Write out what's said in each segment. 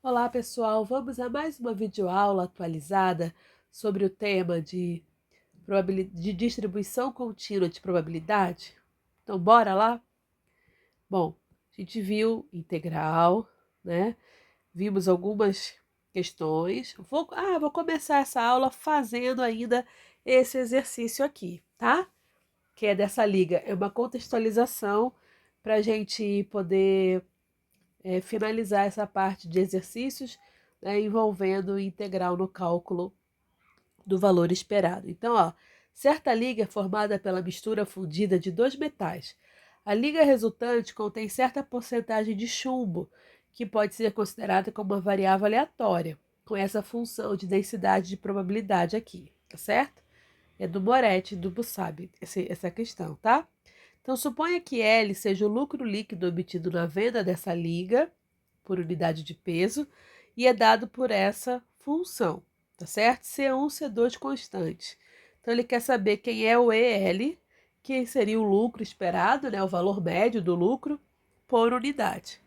Olá, pessoal! Vamos a mais uma videoaula atualizada sobre o tema de distribuição contínua de probabilidade. Então, bora lá? Bom, a gente viu integral, né? Vimos algumas questões. Vou começar essa aula fazendo ainda esse exercício aqui, tá? Que é dessa liga. É uma contextualização para a gente poder finalizar essa parte de exercícios, né, envolvendo integral no cálculo do valor esperado. Então, certa liga é formada pela mistura fundida de dois metais. A liga resultante contém certa porcentagem de chumbo, que pode ser considerada como uma variável aleatória, com essa função de densidade de probabilidade aqui, tá certo? É do Moretti e do Busabi essa questão, tá? Então, suponha que L seja o lucro líquido obtido na venda dessa liga, por unidade de peso, e é dado por essa função, tá certo? C1, C2 constantes. Então, ele quer saber quem é o EL, que seria o lucro esperado, né, o valor médio do lucro, por unidade.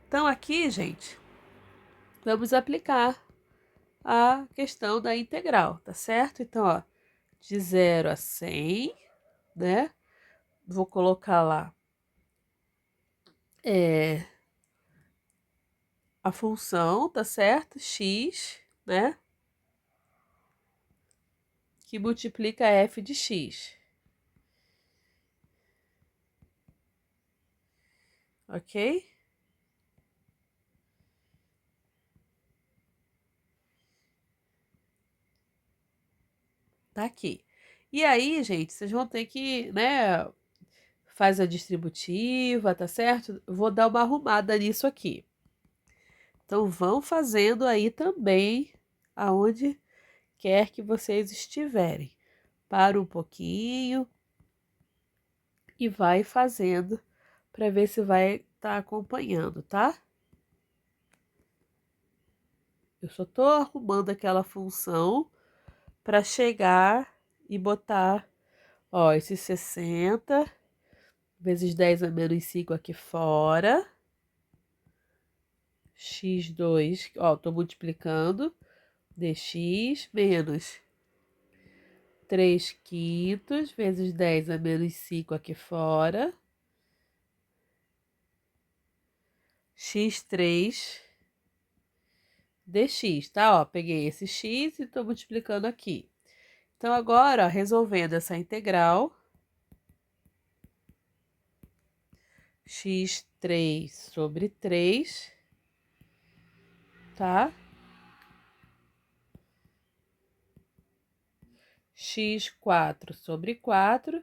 Então, aqui, gente, vamos aplicar a questão da integral, tá certo? Então, de 0 a 100, né? Vou colocar lá a função, tá certo? X, né? Que multiplica f de x. Ok? Tá aqui. E aí, gente, vocês vão ter que, né? Faz a distributiva, tá certo? Vou dar uma arrumada nisso aqui. Então, vão fazendo aí também, aonde quer que vocês estiverem. Para um pouquinho e vai fazendo para ver se vai estar acompanhando, tá? Eu só estou arrumando aquela função para chegar e botar, esse 60 vezes 10 a menos 5 aqui fora. X2, estou multiplicando. Dx menos 3 quintos vezes 10 a menos 5 aqui fora. X3 dx, tá? Peguei esse x e estou multiplicando aqui. Então, agora, resolvendo essa integral, x3 sobre 3, tá? x4 sobre 4.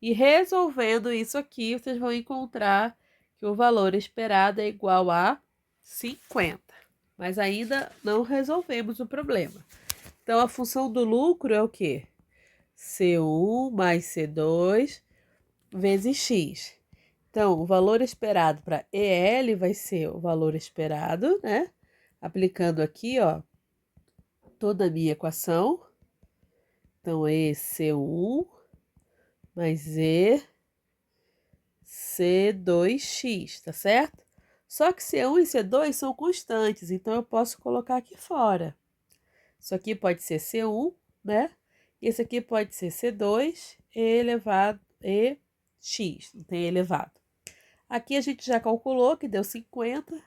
E resolvendo isso aqui, vocês vão encontrar que o valor esperado é igual a 50. Mas ainda não resolvemos o problema. Então, a função do lucro é o quê? C1 mais C2 vezes x. Então, o valor esperado para EL vai ser o valor esperado, né? Aplicando aqui, toda a minha equação. Então, E C1 mais E C2x, tá certo? Só que C1 e C2 são constantes, então eu posso colocar aqui fora. Isso aqui pode ser C1, né? E esse aqui pode ser C2 elevado e x, não tem elevado. Aqui a gente já calculou que deu 50.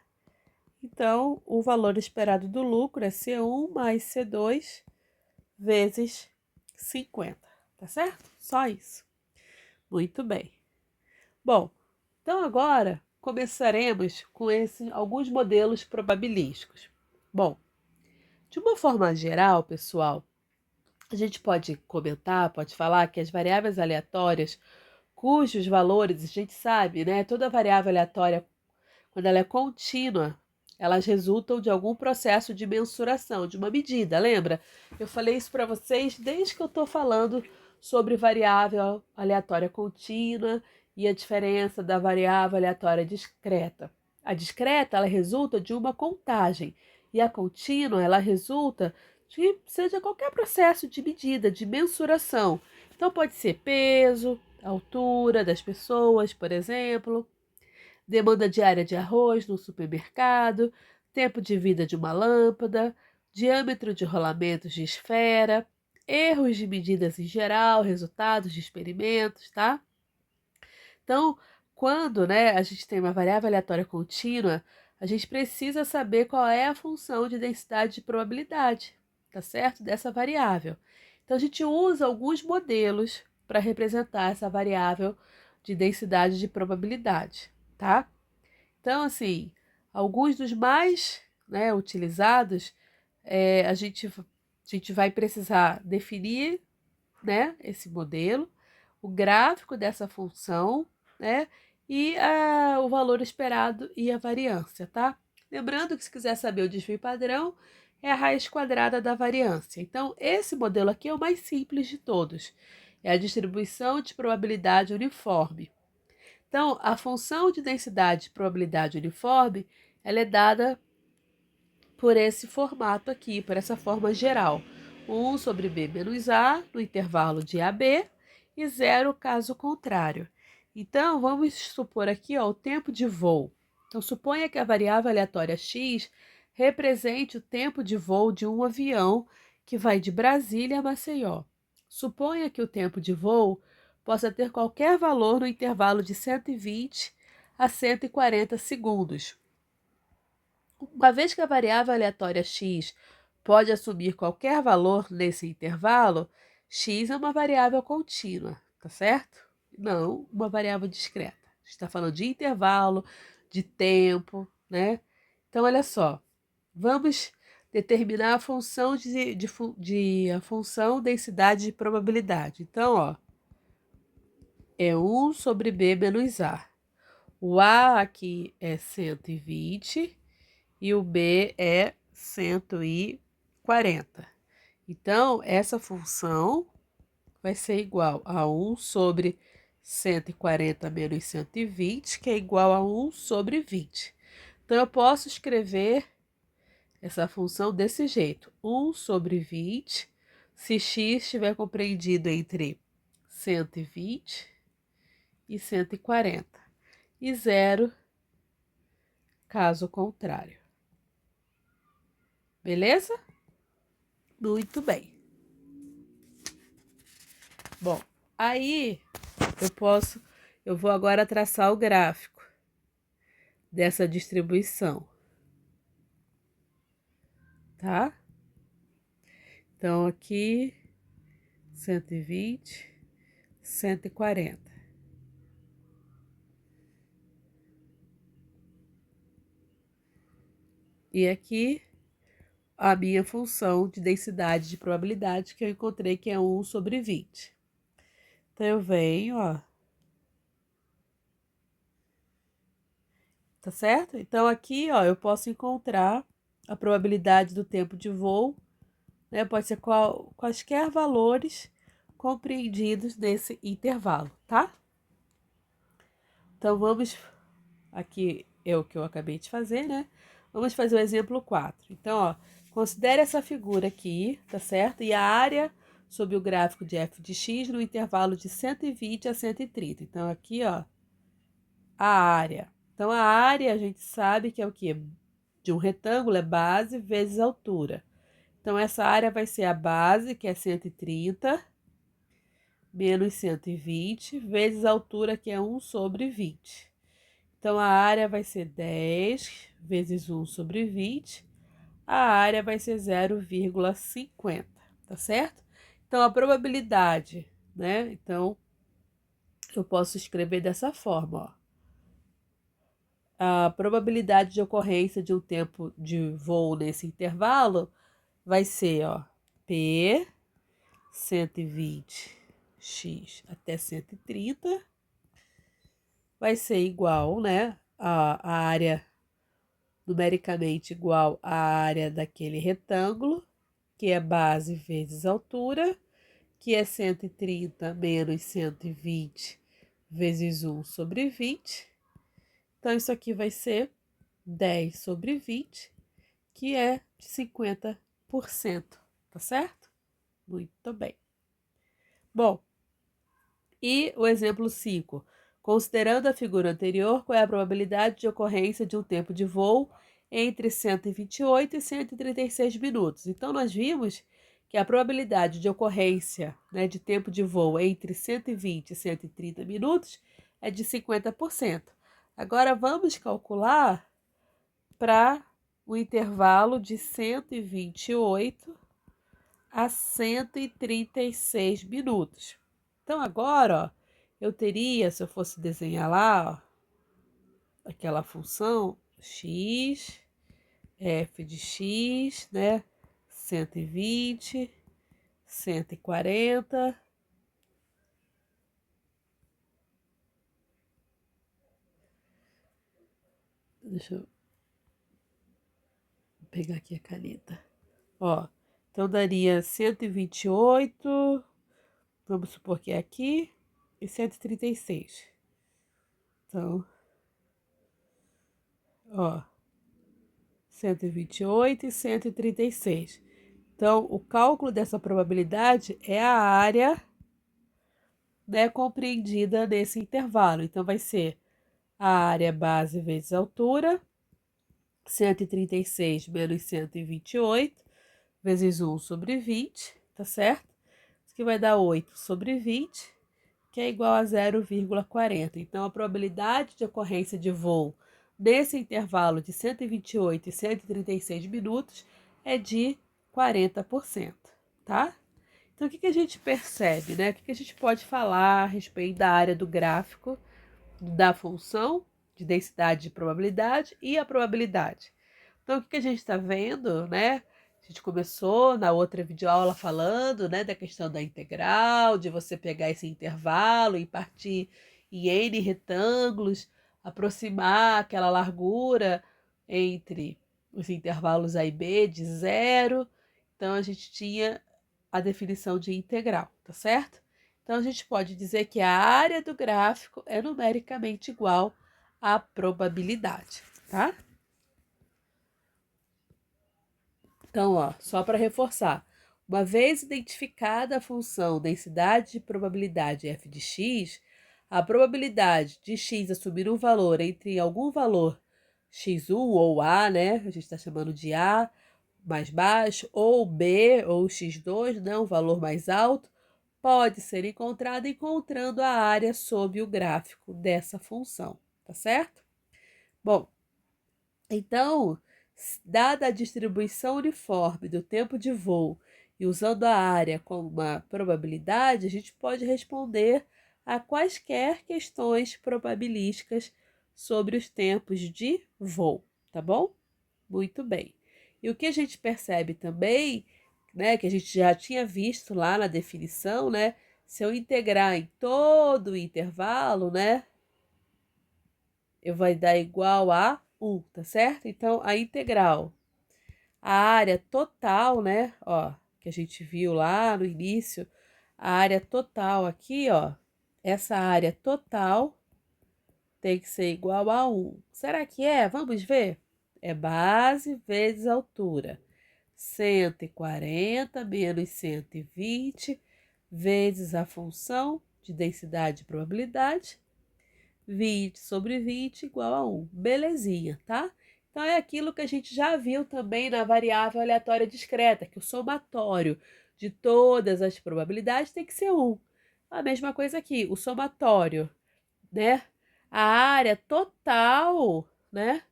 Então, o valor esperado do lucro é C1 mais C2 vezes 50, tá certo? Só isso. Muito bem. Bom, então agora começaremos com alguns modelos probabilísticos. Bom, de uma forma geral, pessoal, a gente pode comentar, pode falar que as variáveis aleatórias, cujos valores, a gente sabe, né? Toda variável aleatória, quando ela é contínua, elas resultam de algum processo de mensuração, de uma medida, lembra? Eu falei isso para vocês desde que eu estou falando sobre variável aleatória contínua e a diferença da variável aleatória discreta. A discreta, ela resulta de uma contagem, e a contínua, ela resulta de seja qualquer processo de medida, de mensuração. Então, pode ser peso, altura das pessoas, por exemplo, demanda diária de arroz no supermercado, tempo de vida de uma lâmpada, diâmetro de rolamentos de esfera, erros de medidas em geral, resultados de experimentos, tá? Então, quando, né, a gente tem uma variável aleatória contínua, a gente precisa saber qual é a função de densidade de probabilidade, tá certo? Dessa variável. Então, a gente usa alguns modelos para representar essa variável de densidade de probabilidade, tá? Então, assim, alguns dos mais, né, utilizados, a gente vai precisar definir, né, esse modelo, o gráfico dessa função, né, e o valor esperado e a variância, tá? Lembrando que se quiser saber o desvio padrão, é a raiz quadrada da variância. Então, esse modelo aqui é o mais simples de todos. É a distribuição de probabilidade uniforme. Então, a função de densidade de probabilidade uniforme, ela é dada por esse formato aqui, por essa forma geral. 1 sobre b menos a no intervalo de AB e 0 caso contrário. Então, vamos supor aqui ó, o tempo de voo. Então, suponha que a variável aleatória x represente o tempo de voo de um avião que vai de Brasília a Maceió. Suponha que o tempo de voo possa ter qualquer valor no intervalo de 120 a 140 segundos. Uma vez que a variável aleatória x pode assumir qualquer valor nesse intervalo, x é uma variável contínua, tá certo? Não uma variável discreta. A gente está falando de intervalo, de tempo, né? Então, olha só, vamos determinar a função a função densidade de probabilidade. Então, ó, é 1 sobre b menos a. O a aqui é 120 e o b é 140. Então, essa função vai ser igual a 1 sobre 140 menos 120, que é igual a 1 sobre 20. Então, eu posso escrever essa função desse jeito. 1 sobre 20, se x estiver compreendido entre 120 e 140. E 0, caso contrário. Beleza? Muito bem. Bom, aí eu vou agora traçar o gráfico dessa distribuição, tá? Então, aqui, 120, 140. E aqui, a minha função de densidade de probabilidade que eu encontrei, que é 1 sobre 20. Então, eu venho, ó. Tá certo? Então, aqui, ó, eu posso encontrar a probabilidade do tempo de voo, né? Pode ser quaisquer valores compreendidos nesse intervalo, tá? Então, vamos... Aqui é o que eu acabei de fazer, né? Vamos fazer o exemplo 4. Então, ó, considere essa figura aqui, tá certo? E a área sob o gráfico de f de x no intervalo de 120 a 130. Então, aqui, ó, a área. Então, a área a gente sabe que é o quê? De um retângulo é base vezes altura. Então, essa área vai ser a base, que é 130, menos 120, vezes a altura, que é 1 sobre 20. Então, a área vai ser 10 vezes 1 sobre 20. A área vai ser 0,50, tá certo? Então, a probabilidade, né? Então, eu posso escrever dessa forma, ó. A probabilidade de ocorrência de um tempo de voo nesse intervalo vai ser, ó, P 120x até 130 vai ser igual, né, a área numericamente igual à área daquele retângulo, que é base vezes altura, que é 130 menos 120 vezes 1 sobre 20. Então, isso aqui vai ser 10 sobre 20, que é de 50%, tá certo? Muito bem. Bom, e o exemplo 5. Considerando a figura anterior, qual é a probabilidade de ocorrência de um tempo de voo entre 128 e 136 minutos. Então, nós vimos que a probabilidade de ocorrência, né, de tempo de voo entre 120 e 130 minutos é de 50%. Agora, vamos calcular para o intervalo de 128 a 136 minutos. Então, agora, ó, eu teria, se eu fosse desenhar lá, ó, aquela função x, f de x, né? 120, 140. Deixa eu pegar aqui a caneta. Ó, então daria 128, vamos supor que é aqui, e 136. Então, ó, 128 e 136. Então, o cálculo dessa probabilidade é a área, né, compreendida nesse intervalo. Então, vai ser a área base vezes a altura, 136 menos 128, vezes 1 sobre 20, tá certo? Isso que vai dar 8 sobre 20, que é igual a 0,40. Então, a probabilidade de ocorrência de voo nesse intervalo de 128 e 136 minutos é de 40%, tá? Então, o que a gente percebe, né? O que a gente pode falar a respeito da área do gráfico da função de densidade de probabilidade e a probabilidade? Então, o que a gente está vendo, né? A gente começou na outra videoaula falando, né, da questão da integral, de você pegar esse intervalo e partir em N retângulos, aproximar aquela largura entre os intervalos A e B de zero. Então, a gente tinha a definição de integral, tá certo? Então, a gente pode dizer que a área do gráfico é numericamente igual à probabilidade, tá? Então, ó, só para reforçar, uma vez identificada a função densidade de probabilidade f de x, a probabilidade de x assumir um valor entre algum valor x1 ou a, né? A gente está chamando de a mais baixo, ou b ou x2, né? Um valor mais alto, pode ser encontrada encontrando a área sob o gráfico dessa função, tá certo? Bom, então, dada a distribuição uniforme do tempo de voo e usando a área como uma probabilidade, a gente pode responder a quaisquer questões probabilísticas sobre os tempos de voo, tá bom? Muito bem. E o que a gente percebe também, né, que a gente já tinha visto lá na definição, né, se eu integrar em todo o intervalo, né, eu vai dar igual a 1, tá certo? Então, a integral, a área total, né, ó, que a gente viu lá no início, a área total aqui, ó, essa área total tem que ser igual a 1. Será que é? Vamos ver. É base vezes altura. 140 menos 120 vezes a função de densidade e probabilidade, 20 sobre 20 igual a 1. Belezinha, tá? Então, é aquilo que a gente já viu também na variável aleatória discreta, que o somatório de todas as probabilidades tem que ser 1. A mesma coisa aqui, o somatório, né? A área total, né?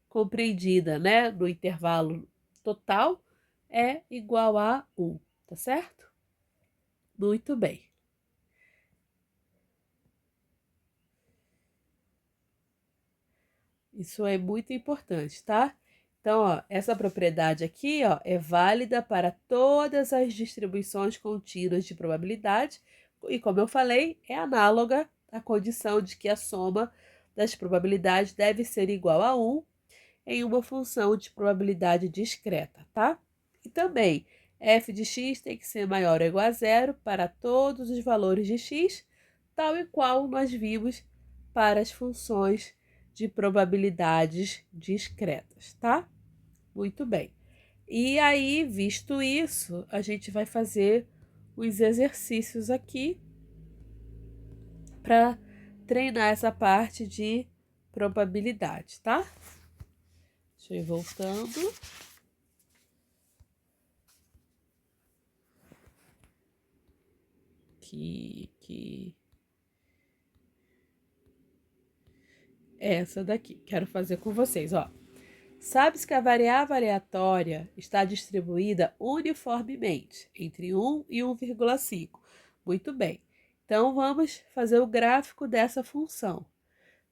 Compreendida, né? No intervalo total é igual a 1, tá certo? Muito bem. Isso é muito importante, tá? Então, ó, essa propriedade aqui, ó, é válida para todas as distribuições contínuas de probabilidade e, como eu falei, é análoga à condição de que a soma das probabilidades deve ser igual a 1 em uma função de probabilidade discreta, tá? E também, f de x tem que ser maior ou igual a zero para todos os valores de x, tal e qual nós vimos para as funções de probabilidades discretas, tá? Muito bem. E aí, visto isso, a gente vai fazer os exercícios aqui para treinar essa parte de probabilidade, tá? Deixa eu ir voltando. Aqui. Essa daqui. Quero fazer com vocês, ó. Sabe-se que a variável aleatória está distribuída uniformemente entre 1 e 1,5. Muito bem. Então, vamos fazer o gráfico dessa função.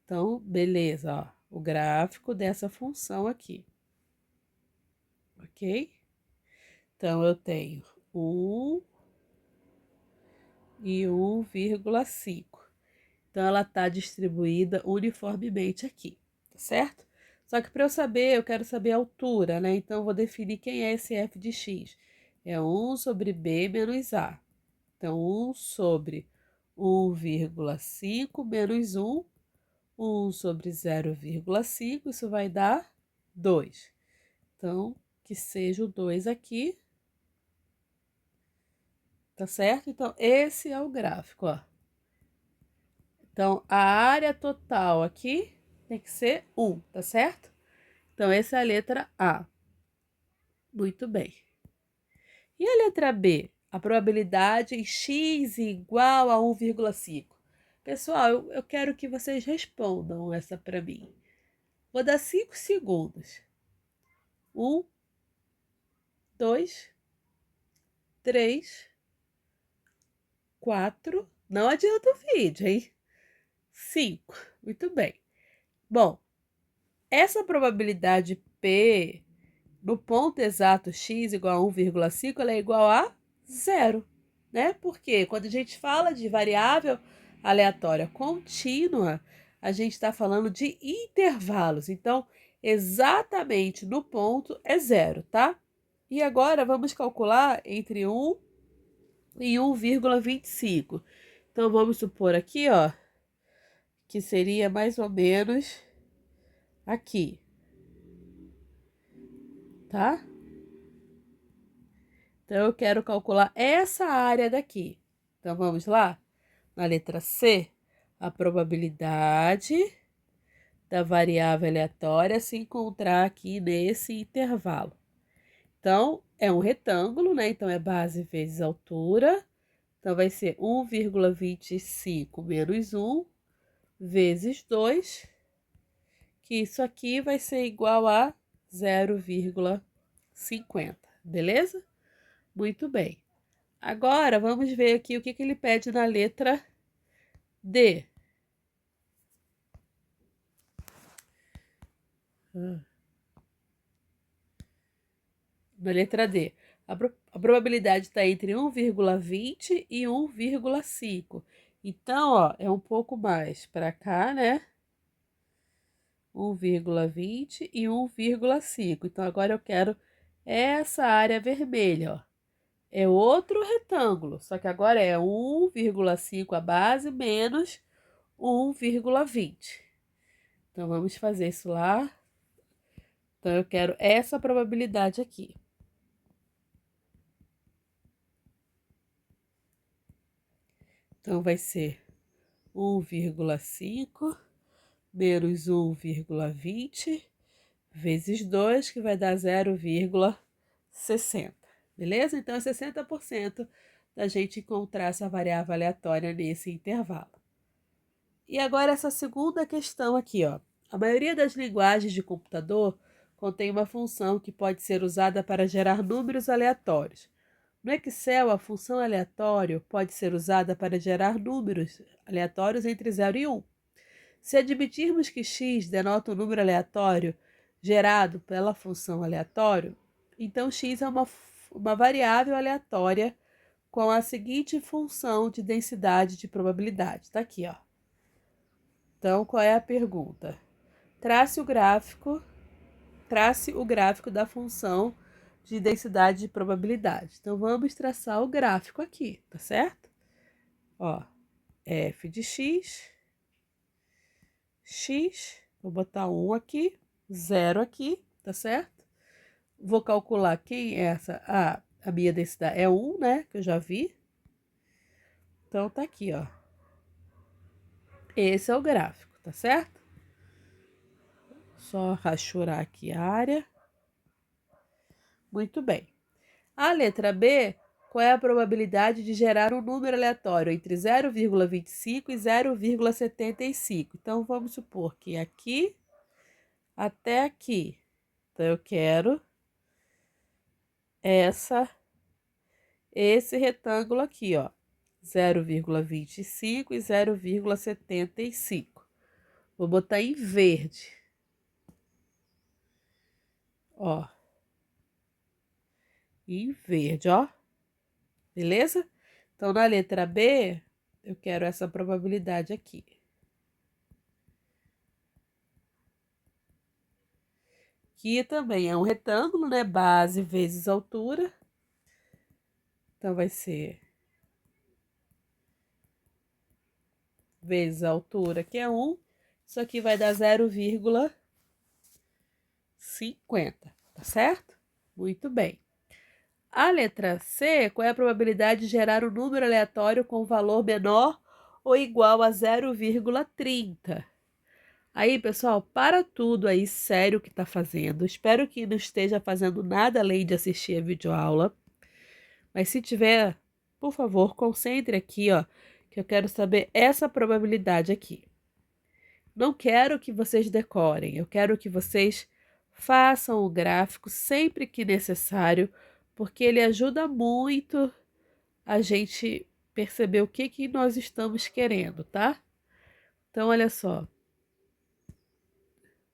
Então, beleza, ó, o gráfico dessa função aqui. Ok? Então, eu tenho 1 e 1,5. Então, ela está distribuída uniformemente aqui, tá certo? Só que para eu saber, eu quero saber a altura, né? Então, eu vou definir quem é esse f de x. É 1 sobre b menos a. Então, 1 sobre 1,5 menos 1. 1 sobre 0,5, isso vai dar 2. Então, que seja o 2 aqui. Tá certo? Então, esse é o gráfico, ó. Então, a área total aqui tem que ser 1, tá certo? Então, essa é a letra A. Muito bem. E a letra B? A probabilidade em x igual a 1,5. Pessoal, eu quero que vocês respondam essa para mim. Vou dar 5 segundos. 1, 2, 3, 4. Não adianta o vídeo, hein? 5. Muito bem. Bom, essa probabilidade P no ponto exato x igual a 1,5, ela é igual a 0, né? Porque quando a gente fala de variável aleatória contínua, a gente está falando de intervalos. Então, exatamente no ponto é 0, tá? E agora vamos calcular entre 1 e 1,25. Então, vamos supor aqui, ó, que seria mais ou menos aqui, tá? Então, eu quero calcular essa área daqui. Então, vamos lá? Na letra C, a probabilidade da variável aleatória se encontrar aqui nesse intervalo. Então, é um retângulo, né? Então, é base vezes altura. Então, vai ser 1,25 menos 1 vezes 2, que isso aqui vai ser igual a 0,50, beleza? Muito bem. Agora, vamos ver aqui o que ele pede na letra D. Na letra D, a probabilidade está entre 1,20 e 1,5. Então, ó, é um pouco mais para cá, né? 1,20 e 1,5. Então, agora eu quero essa área vermelha, ó. É outro retângulo, só que agora é 1,5 a base menos 1,20. Então, vamos fazer isso lá. Então, eu quero essa probabilidade aqui. Então, vai ser 1,5 menos 1,20 vezes 2, que vai dar 0,60. Beleza? Então, é 60% da gente encontrar essa variável aleatória nesse intervalo. E agora essa segunda questão aqui, ó. A maioria das linguagens de computador contém uma função que pode ser usada para gerar números aleatórios. No Excel, a função aleatório pode ser usada para gerar números aleatórios entre 0 e 1. Se admitirmos que x denota um número aleatório gerado pela função aleatório, então x é uma variável aleatória com a seguinte função de densidade de probabilidade. Está aqui, ó. Então, qual é a pergunta? Trace o gráfico da função de densidade de probabilidade. Então, vamos traçar o gráfico aqui, tá certo? Ó, f de x, vou botar 1 aqui, 0 aqui, tá certo? Vou calcular quem é essa, a minha densidade é 1, né, que eu já vi. Então, tá aqui, ó. Esse é o gráfico, tá certo? Só rachurar aqui a área. Muito bem. A letra B, qual é a probabilidade de gerar um número aleatório entre 0,25 e 0,75? Então, vamos supor que aqui até aqui. Então, eu quero esse retângulo aqui, ó. 0,25 e 0,75. Vou botar em verde. Ó. Em verde, ó. Beleza? Então, na letra B, eu quero essa probabilidade aqui. Aqui também é um retângulo, né? Base vezes altura. Então, vai ser vezes a altura, que é 1. Isso aqui vai dar 0,50, tá certo? Muito bem. A letra C, qual é a probabilidade de gerar um número aleatório com valor menor ou igual a 0,30? Aí, pessoal, para tudo aí sério que tá fazendo. Espero que não esteja fazendo nada além de assistir a videoaula. Mas se tiver, por favor, concentre aqui, ó, que eu quero saber essa probabilidade aqui. Não quero que vocês decorem, eu quero que vocês façam o gráfico sempre que necessário, porque ele ajuda muito a gente perceber o que nós estamos querendo, tá? Então, olha só.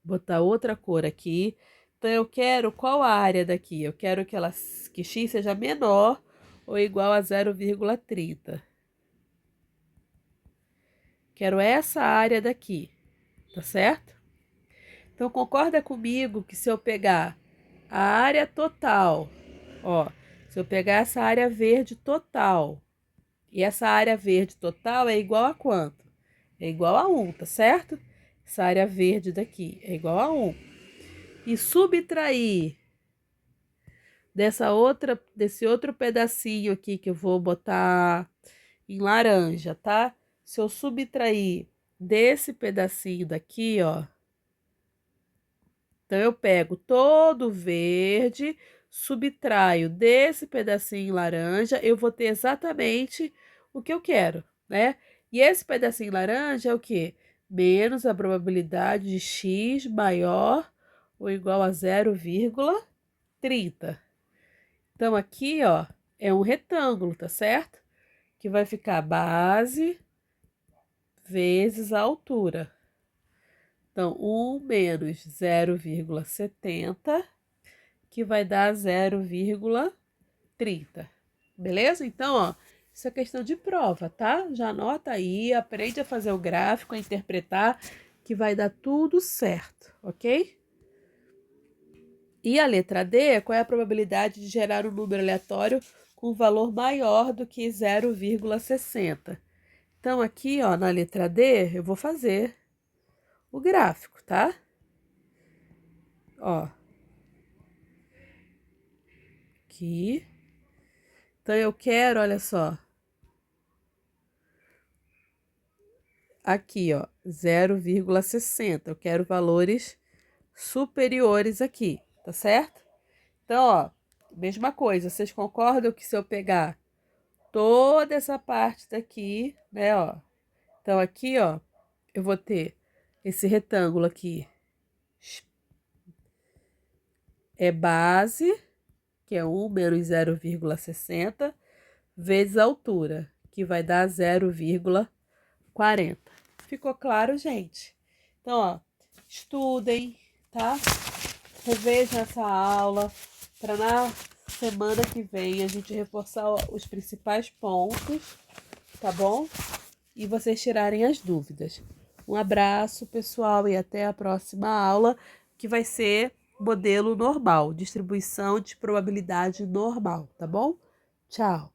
Botar outra cor aqui. Então, eu quero qual a área daqui? Eu quero que x seja menor ou igual a 0,30. Quero essa área daqui, tá certo? Então, concorda comigo que se eu pegar a área total, ó, se eu pegar essa área verde total, e essa área verde total é igual a quanto? É igual a 1, tá certo? Essa área verde daqui é igual a 1. E subtrair desse outro pedacinho aqui que eu vou botar em laranja, tá? Se eu subtrair desse pedacinho daqui, ó. Então, eu pego todo o verde, subtraio desse pedacinho laranja, eu vou ter exatamente o que eu quero, né? E esse pedacinho laranja é o quê? Menos a probabilidade de x maior ou igual a 0,30. Então, aqui, ó, é um retângulo, tá certo? Que vai ficar base vezes a altura. Então, 1 menos 0,70, que vai dar 0,30. Beleza? Então, ó, isso é questão de prova, tá? Já anota aí, aprende a fazer o gráfico, a interpretar, que vai dar tudo certo, ok? E a letra D, qual é a probabilidade de gerar um número aleatório com valor maior do que 0,60? Então, aqui, ó, na letra D, eu vou fazer o gráfico, tá? Ó. Aqui. Então, eu quero, olha só. Aqui, ó, 0,60. Eu quero valores superiores aqui, tá certo? Então, ó, mesma coisa. Vocês concordam que se eu pegar toda essa parte daqui, né, ó. Então, aqui, ó, eu vou ter esse retângulo aqui. É base, que é 1 menos 0,60, vezes a altura, que vai dar 0,40. Ficou claro, gente? Então, ó, estudem, tá? Revejam essa aula para na semana que vem a gente reforçar os principais pontos, tá bom? E vocês tirarem as dúvidas. Um abraço, pessoal, e até a próxima aula, que vai ser modelo normal, distribuição de probabilidade normal, tá bom? Tchau!